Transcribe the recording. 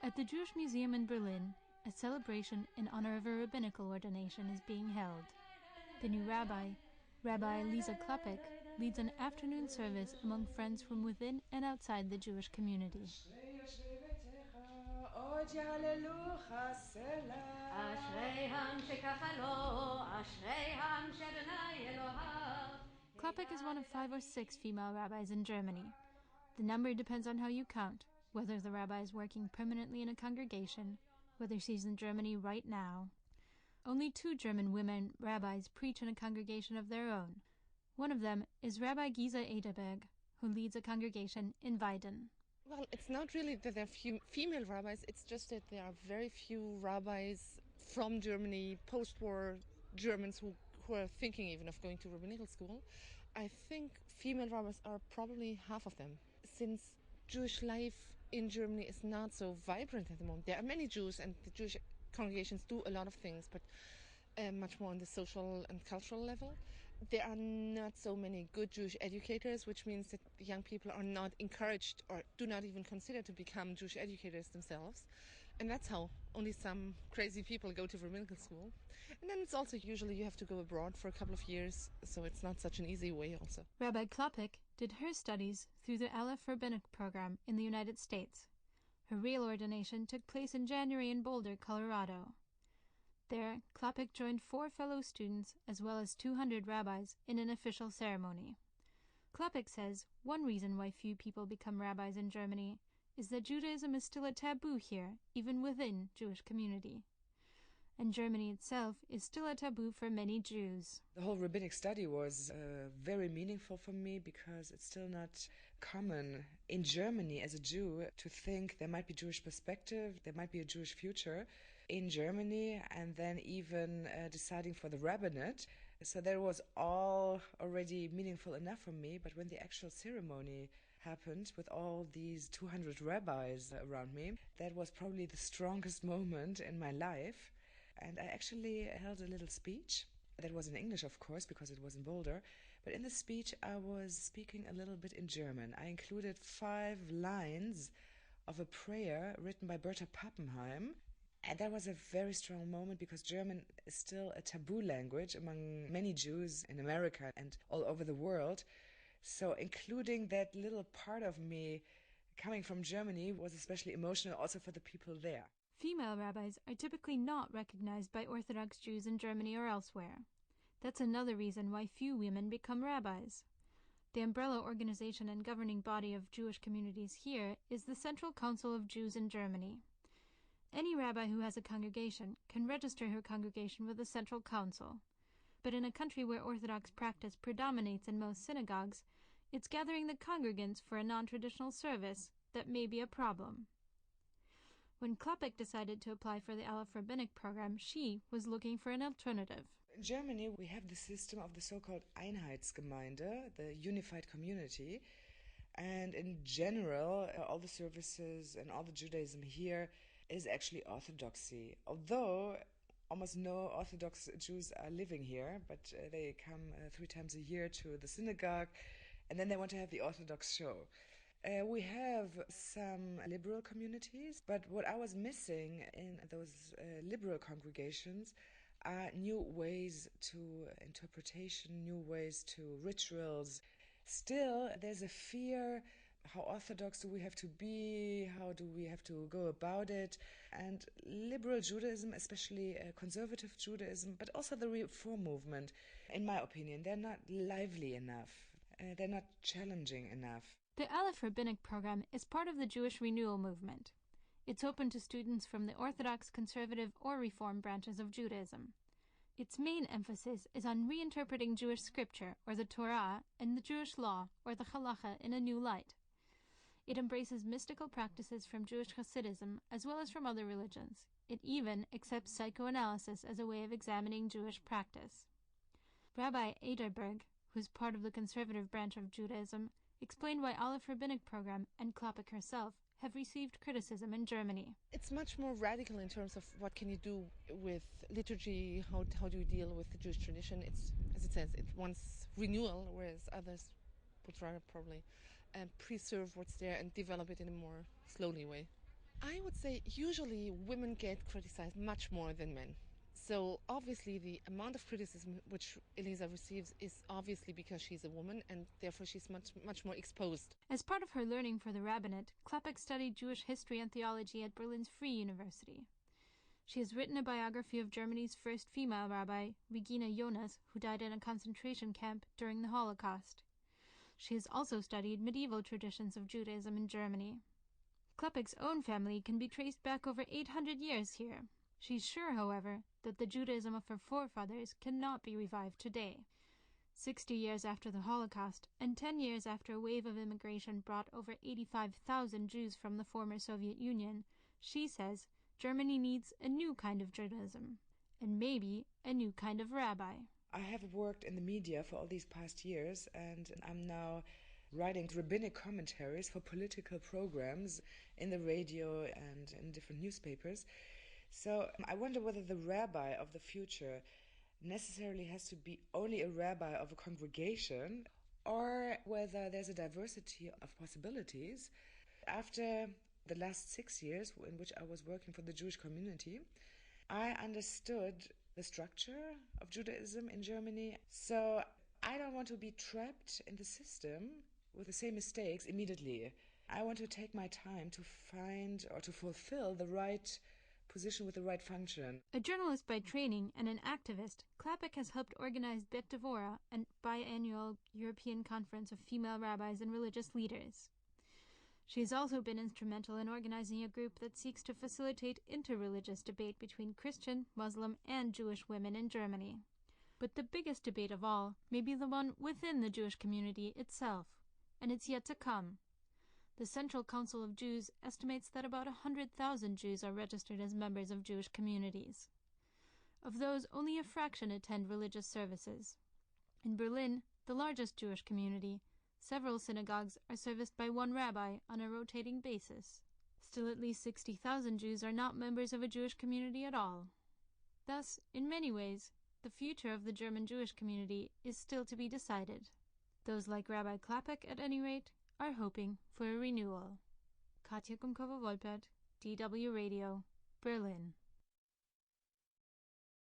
At the Jewish Museum in Berlin, a celebration in honor of a rabbinical ordination is being held. The new rabbi, Rabbi Lisa Klapek, leads an afternoon service among friends from within and outside the Jewish community. Klapek is one of 5 or 6 female rabbis in Germany. The number depends on how you count, whether the rabbi is working permanently in a congregation, whether she's in Germany right now. Only 2 German women rabbis preach in a congregation of their own. One of them is Rabbi Gisa Ederberg, who leads a congregation in Weiden. Well, it's not really that there are few female rabbis, it's just that there are very few rabbis from Germany, post-war Germans who are thinking even of going to rabbinical school. I think female rabbis are probably half of them, since Jewish life in Germany is not so vibrant at the moment. There are many Jews, and the Jewish congregations do a lot of things, but much more on the social and cultural level. There are not so many good Jewish educators, which means that young people are not encouraged or do not even consider to become Jewish educators themselves. And that's how only some crazy people go to rabbinical school. And then it's also usually you have to go abroad for a couple of years, so it's not such an easy way also. Rabbi Klapek did her studies through the Aleph Rabbinic program in the United States. Her real ordination took place in January in Boulder, Colorado. There, Klapek joined 4 fellow students as well as 200 rabbis in an official ceremony. Klapek says one reason why few people become rabbis in Germany is that Judaism is still a taboo here, even within Jewish community. And Germany itself is still a taboo for many Jews. The whole rabbinic study was very meaningful for me because it's still not common in Germany as a Jew to think there might be Jewish perspective, there might be a Jewish future in Germany, and then even deciding for the rabbinate. So that was all already meaningful enough for me, but when the actual ceremony happened with all these 200 rabbis around me, that was probably the strongest moment in my life. And I actually held a little speech. That was in English, of course, because it was in Boulder. But in the speech, I was speaking a little bit in German. I included 5 lines of a prayer written by Berta Pappenheim. And that was a very strong moment because German is still a taboo language among many Jews in America and all over the world. So including that little part of me coming from Germany was especially emotional also for the people there. Female rabbis are typically not recognized by Orthodox Jews in Germany or elsewhere. That's another reason why few women become rabbis. The umbrella organization and governing body of Jewish communities here is the Central Council of Jews in Germany. Any rabbi who has a congregation can register her congregation with the Central Council. But in a country where Orthodox practice predominates in most synagogues, it's gathering the congregants for a non-traditional service that may be a problem. When Klapek decided to apply for the Aleph Rabbinic program, she was looking for an alternative. In Germany, we have the system of the so-called Einheitsgemeinde, the unified community. And in general, all the services and all the Judaism here is actually Orthodoxy. Although almost no Orthodox Jews are living here, but they come 3 times a year to the synagogue, and then they want to have the Orthodox show. We have some liberal communities, but what I was missing in those liberal congregations are new ways to interpretation, new ways to rituals. Still, there's a fear, how orthodox do we have to be, how do we have to go about it, and liberal Judaism, especially conservative Judaism, but also the Reform movement, in my opinion, they're not lively enough, they're not challenging enough. The Aleph Rabbinic program is part of the Jewish Renewal movement. It's open to students from the Orthodox, Conservative, or Reform branches of Judaism. Its main emphasis is on reinterpreting Jewish scripture, or the Torah, and the Jewish law, or the Halacha, in a new light. It embraces mystical practices from Jewish Hasidism as well as from other religions. It even accepts psychoanalysis as a way of examining Jewish practice. Rabbi Ederberg, who's part of the conservative branch of Judaism, explained why Aleph Rabbinic program and Klapek herself have received criticism in Germany. It's much more radical in terms of what can you do with liturgy, how do you deal with the Jewish tradition. It's, as it says, it wants renewal, whereas others would rather probably preserve what's there and develop it in a more slowly way. I would say usually women get criticized much more than men. So obviously the amount of criticism which Elisa receives is obviously because she's a woman, and therefore she's much more exposed. As part of her learning for the rabbinate, Klappek studied Jewish history and theology at Berlin's Free University. She has written a biography of Germany's first female rabbi, Regina Jonas, who died in a concentration camp during the Holocaust. She has also studied medieval traditions of Judaism in Germany. Klappek's own family can be traced back over 800 years here. She's sure, however, that the Judaism of her forefathers cannot be revived today. 60 years after the Holocaust, and 10 years after a wave of immigration brought over 85,000 Jews from the former Soviet Union, she says Germany needs a new kind of Judaism, and maybe a new kind of rabbi. I have worked in the media for all these past years, and I'm now writing rabbinic commentaries for political programs in the radio and in different newspapers. So I wonder whether the rabbi of the future necessarily has to be only a rabbi of a congregation, or whether there's a diversity of possibilities. After the last 6 years in which I was working for the Jewish community, I understood the structure of Judaism in Germany. So I don't want to be trapped in the system with the same mistakes immediately. I want to take my time to find or to fulfill the right position with the right function. A journalist by training and an activist, Klappek has helped organize Bet Devorah, a biannual European conference of female rabbis and religious leaders. She has also been instrumental in organizing a group that seeks to facilitate interreligious debate between Christian, Muslim, and Jewish women in Germany. But the biggest debate of all may be the one within the Jewish community itself, and it's yet to come. The Central Council of Jews estimates that about 100,000 Jews are registered as members of Jewish communities. Of those, only a fraction attend religious services. In Berlin, the largest Jewish community, several synagogues are serviced by one rabbi on a rotating basis. Still, at least 60,000 Jews are not members of a Jewish community at all. Thus, in many ways, the future of the German Jewish community is still to be decided. Those like Rabbi Klappek, at any rate, are hoping for a renewal. Katja Kumkova-Wolpert, DW Radio, Berlin.